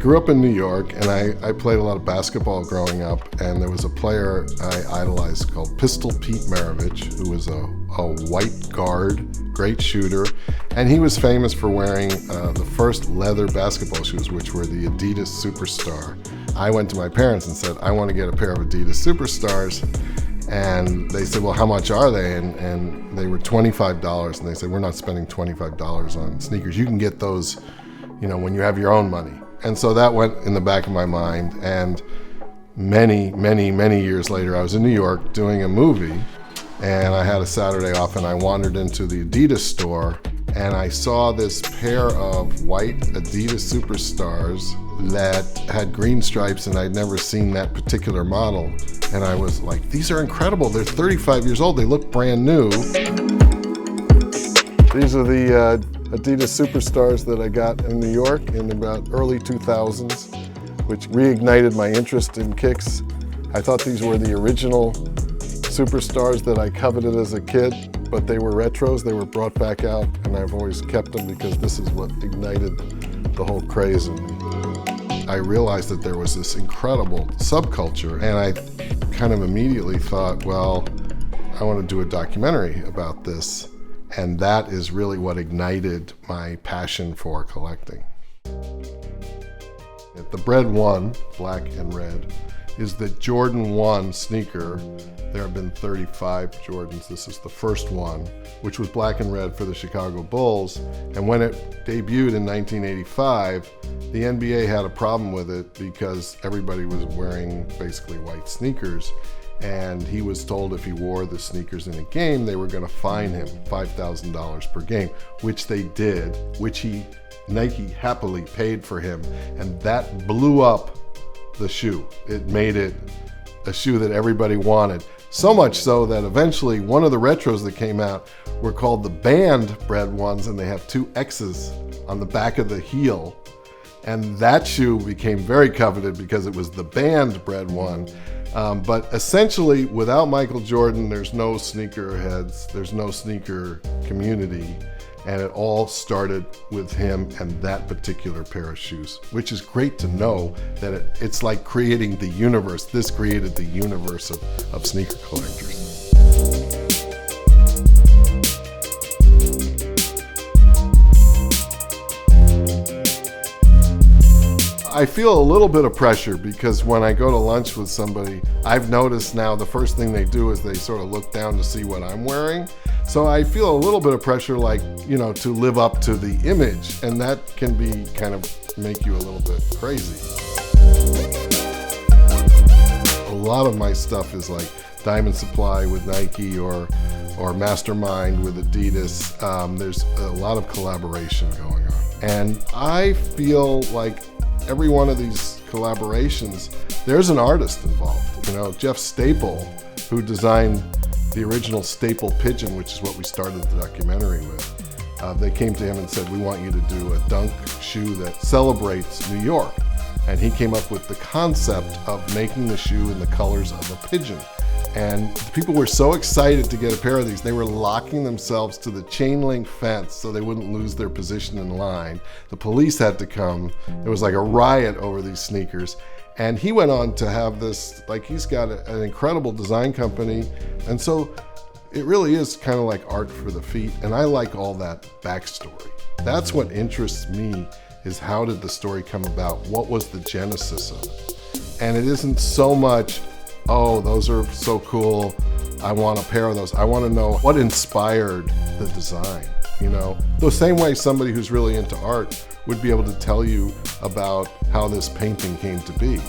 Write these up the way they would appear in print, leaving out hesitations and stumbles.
grew up in New York, and I played a lot of basketball growing up, and there was a player I idolized called Pistol Pete Maravich, who was a white guard, great shooter, and he was famous for wearing the first leather basketball shoes, which were the Adidas Superstar. I went to my parents and said, I want to get a pair of Adidas Superstars, and they said, well, how much are they? And they were $25, and they said, we're not spending $25 on sneakers. You can get those, when you have your own money. And so that went in the back of my mind. And many, many, many years later, I was in New York doing a movie, and I had a Saturday off, and I wandered into the Adidas store, and I saw this pair of white Adidas Superstars that had green stripes, and I'd never seen that particular model. And I was like, these are incredible. They're 35 years old. They look brand new. These are the Adidas Superstars that I got in New York in about early 2000s, which reignited my interest in kicks. I thought these were the original Superstars that I coveted as a kid, but they were retros. They were brought back out, and I've always kept them because this is what ignited the whole craze in me. I realized that there was this incredible subculture, and I kind of immediately thought, well, I want to do a documentary about this. And that is really what ignited my passion for collecting. The Bred 1, black and red, is the Jordan 1 sneaker. There have been 35 Jordans. This is the first one, which was black and red for the Chicago Bulls. And when it debuted in 1985, the NBA had a problem with it because everybody was wearing basically white sneakers. And he was told if he wore the sneakers in a game, they were going to fine him $5,000 per game, which they did, which Nike happily paid for him. And that blew up the shoe. It made it a shoe that everybody wanted. So much so that eventually one of the retros that came out were called the band Bred ones, and they have two X's on the back of the heel. And that shoe became very coveted because it was the band Bred 1. But essentially, without Michael Jordan, there's no sneakerheads, there's no sneaker community, and it all started with him and that particular pair of shoes, which is great to know that it's like creating the universe. This created the universe of sneaker collectors. I feel a little bit of pressure because when I go to lunch with somebody, I've noticed now the first thing they do is they sort of look down to see what I'm wearing. So I feel a little bit of pressure, like, to live up to the image, and that can be kind of make you a little bit crazy. A lot of my stuff is like Diamond Supply with Nike or Mastermind with Adidas. There's a lot of collaboration going on. And I feel like every one of these collaborations, there's an artist involved. Jeff Staple, who designed the original Staple Pigeon, which is what we started the documentary with, they came to him and said, we want you to do a dunk shoe that celebrates New York. And he came up with the concept of making the shoe in the colors of a pigeon. And people were so excited to get a pair of these, they were locking themselves to the chain link fence so they wouldn't lose their position in line. The police had to come. There was like a riot over these sneakers. And he went on to have this, he's got an incredible design company. And so it really is kind of like art for the feet. And I like all that backstory. That's what interests me, is how did the story come about? What was the genesis of it? And it isn't so much, oh, those are so cool, I want a pair of those. I want to know what inspired the design, The same way somebody who's really into art would be able to tell you about how this painting came to be,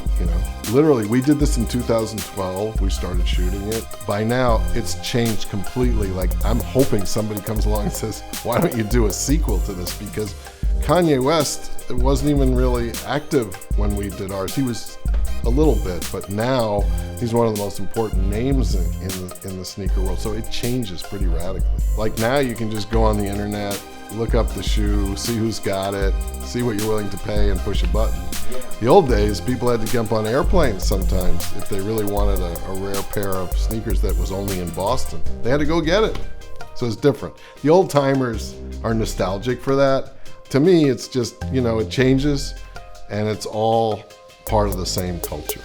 Literally, we did this in 2012, we started shooting it. By now, it's changed completely. I'm hoping somebody comes along and says, why don't you do a sequel to this? Because Kanye West wasn't even really active when we did ours. He was a little bit, but now he's one of the most important names in the sneaker world, so it changes pretty radically. Now you can just go on the internet, look up the shoe, see who's got it, see what you're willing to pay, and push a button. The old days, people had to jump on airplanes sometimes if they really wanted a rare pair of sneakers that was only in Boston. They had to go get it. So it's different. The old timers are nostalgic for that. To me, it's just, it changes. and it's all part of the same culture.